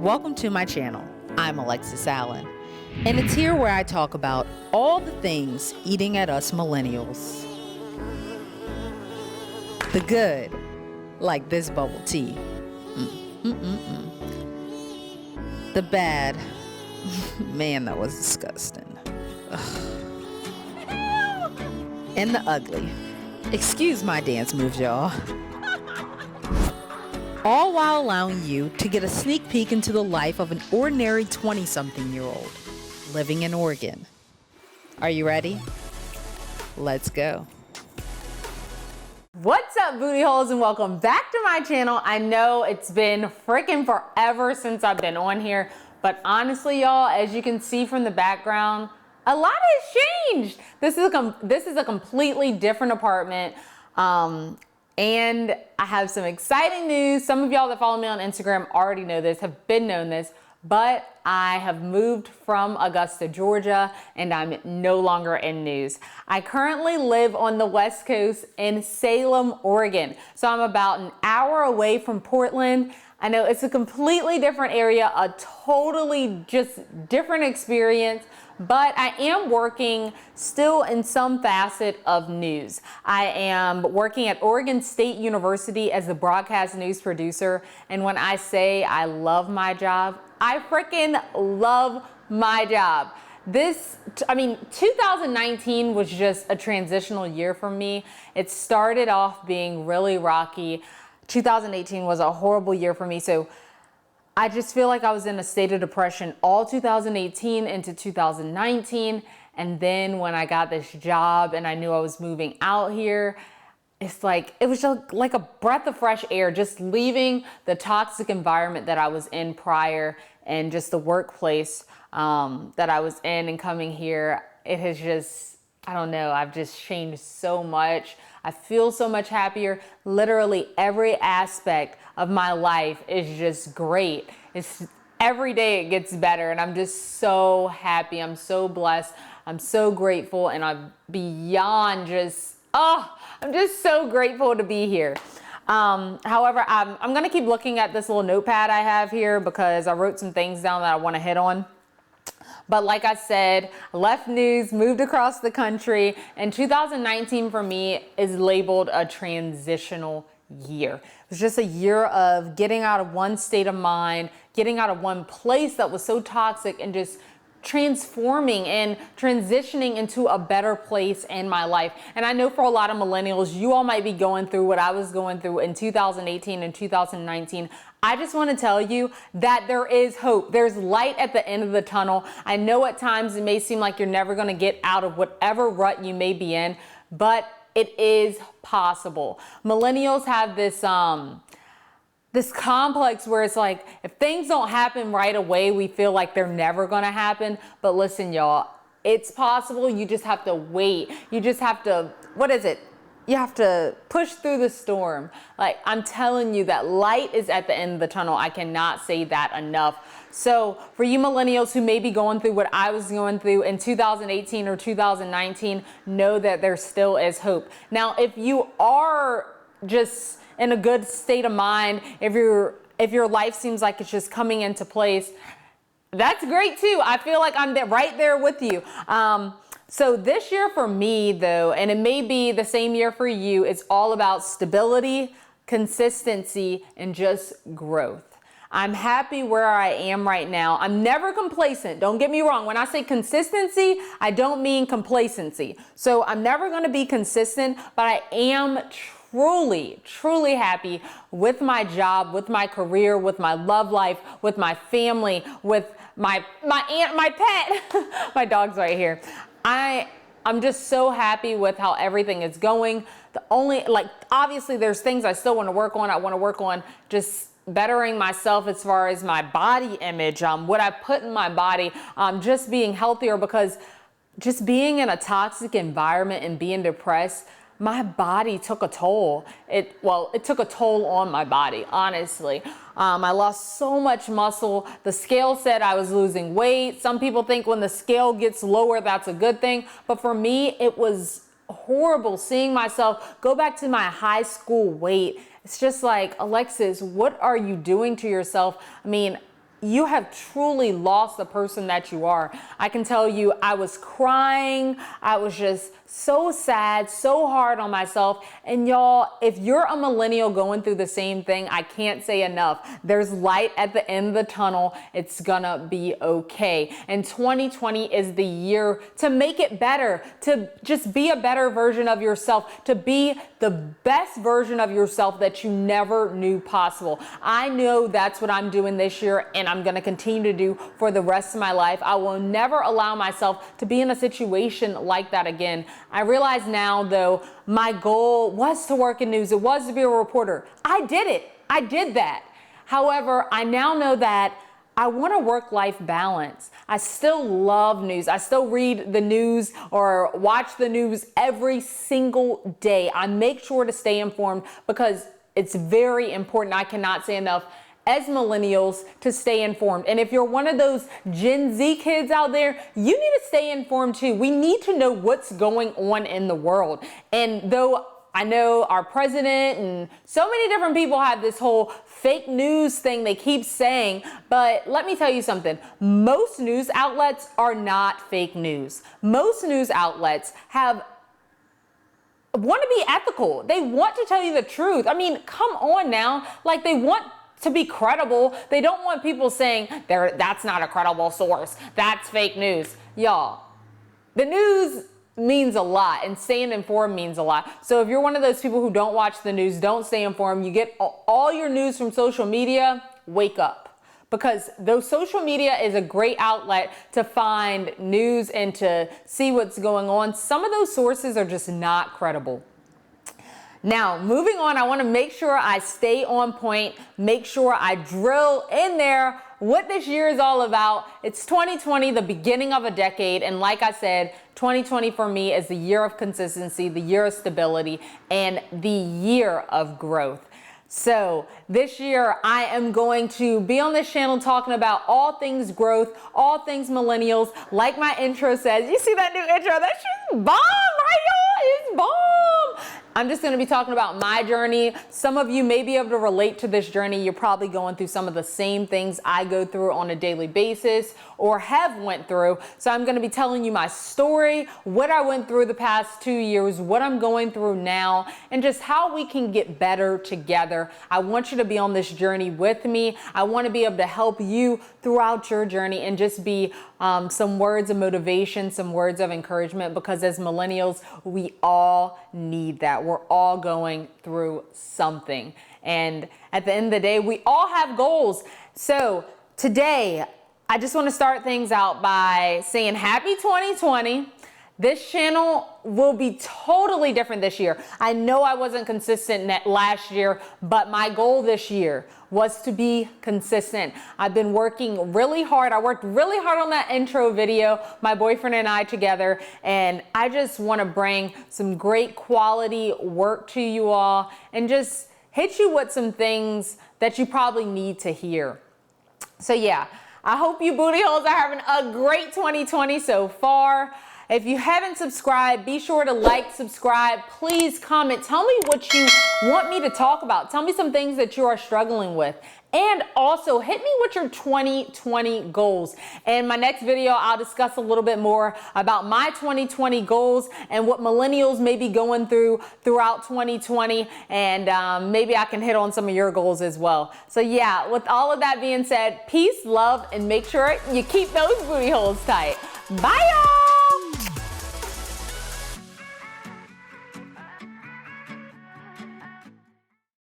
Welcome to my channel. I'm Alexus Allen, and it's here where I talk about all the things eating at us millennials. The good, like this bubble tea. The bad, man, that was disgusting. And the ugly. Excuse my dance moves, y'all. All while allowing you to get a sneak peek into the life of an ordinary 20-something-year-old living in Oregon. Are you ready? Let's go. What's up, booty holes, and welcome back to my channel. I know it's been freaking forever since I've been on here, but honestly, y'all, as you can see from the background, a lot has changed. This is a completely different apartment. And I have some exciting news. Some of y'all that follow me on Instagram already know this, have been known this, but I have moved from Augusta, Georgia, and I'm no longer in news. I currently live on the West Coast in Salem, Oregon. So I'm about an hour away from Portland. I know it's a completely different area, a totally just different experience, but I am working still in some facet of news. I am working at Oregon State University as the broadcast news producer. And when I say I love my job, I freaking love my job. 2019 was just a transitional year for me. It started off being really rocky. 2018 was a horrible year for me. So I just feel like I was in a state of depression all 2018 into 2019. And then when I got this job and I knew I was moving out here, it was just like a breath of fresh air, just leaving the toxic environment that I was in prior and just the workplace that I was in and coming here. It has just, I don't know, I've just changed so much. I feel so much happier. Literally every aspect of my life is just great. It's every day it gets better, and I'm just so happy. I'm so blessed. I'm so grateful, and I'm beyond just, I'm just so grateful to be here. However, I'm gonna keep looking at this little notepad I have here because I wrote some things down that I wanna hit on. But like I said, left news, moved across the country, and 2019 for me is labeled a transitional year. It was just a year of getting out of one state of mind, getting out of one place that was so toxic, and just transforming and transitioning into a better place in my life. And I know for a lot of millennials, you all might be going through what I was going through in 2018 and 2019. I just want to tell you that there is hope. There's light at the end of the tunnel. I know at times it may seem like you're never going to get out of whatever rut you may be in, but it is possible. Millennials have this complex where it's like, if things don't happen right away, we feel like they're never going to happen. But listen, y'all, it's possible. You just have to wait. You just have to, you have to push through the storm. Like, I'm telling you that light is at the end of the tunnel. I cannot say that enough. So for you millennials who may be going through what I was going through in 2018 or 2019, know that there still is hope. Now, if you are just in a good state of mind, if your life seems like it's just coming into place, that's great too. I feel like I'm right there with you. So this year for me though, and it may be the same year for you, it's all about stability, consistency, and just growth. I'm happy where I am right now. I'm never complacent. Don't get me wrong. When I say consistency, I don't mean complacency. So I'm never going to be consistent, but I am truly happy with my job, with my career, with my love life, with my family, with my aunt, my pet. My dog's right here. I'm just so happy with how everything is going. Obviously there's things I still want to work on. I want to work on just bettering myself as far as my body image, what I put in my body, just being healthier, because just being in a toxic environment and being depressed, my body took a toll. It took a toll on my body, honestly. I lost so much muscle. The scale said I was losing weight. Some people think when the scale gets lower, that's a good thing. But for me, it was horrible seeing myself go back to my high school weight. It's just like, Alexis, what are you doing to yourself? I mean, you have truly lost the person that you are. I can tell you, I was crying. I was just so sad, so hard on myself. And y'all, if you're a millennial going through the same thing, I can't say enough. There's light at the end of the tunnel. It's gonna be okay. And 2020 is the year to make it better, to just be a better version of yourself, to be the best version of yourself that you never knew possible. I know that's what I'm doing this year, and I'm going to continue to do for the rest of my life. I will never allow myself to be in a situation like that again. I realize now, though, my goal was to work in news. It was to be a reporter. I did it. I did that. However, I now know that I want a work-life balance. I still love news. I still read the news or watch the news every single day. I make sure to stay informed because it's very important. I cannot say enough as millennials to stay informed. And if you're one of those Gen Z kids out there, you need to stay informed too. We need to know what's going on in the world. And though I know our president and so many different people have this whole fake news thing they keep saying, but let me tell you something. Most news outlets are not fake news. Most news outlets want to be ethical. They want to tell you the truth. I mean, come on now. Like, they want to be credible. They don't want people saying that's not a credible source. That's fake news. Y'all, the news means a lot, and staying informed means a lot. So if you're one of those people who don't watch the news, don't stay informed, you get all your news from social media, wake up. Because though social media is a great outlet to find news and to see what's going on, some of those sources are just not credible. Now, moving on, I want to make sure I stay on point, make sure I drill in there what this year is all about. It's 2020, the beginning of a decade. And like I said, 2020 for me is the year of consistency, the year of stability, and the year of growth. So this year I am going to be on this channel talking about all things growth, all things millennials. Like my intro says, you see that new intro? That's just bomb, right, y'all? It's bomb. I'm just going to be talking about my journey. Some of you may be able to relate to this journey. You're probably going through some of the same things I go through on a daily basis or have went through. So I'm going to be telling you my story, what I went through the past 2 years, what I'm going through now, and just how we can get better together. I want you to be on this journey with me. I want to be able to help you throughout your journey and just be some words of motivation, some words of encouragement, because as millennials, we all need that. We're all going through something. And at the end of the day, we all have goals. So today, I just want to start things out by saying happy 2020. This channel will be totally different this year. I know I wasn't consistent last year, but my goal this year was to be consistent. I've been working really hard. I worked really hard on that intro video, my boyfriend and I together, and I just want to bring some great quality work to you all and just hit you with some things that you probably need to hear. So yeah, I hope you booty holes are having a great 2020 so far. If you haven't subscribed, be sure to like, subscribe, please comment. Tell me what you want me to talk about. Tell me some things that you are struggling with. And also hit me with your 2020 goals. In my next video, I'll discuss a little bit more about my 2020 goals and what millennials may be going through throughout 2020. And maybe I can hit on some of your goals as well. So yeah, with all of that being said, peace, love, and make sure you keep those booty holes tight. Bye, y'all.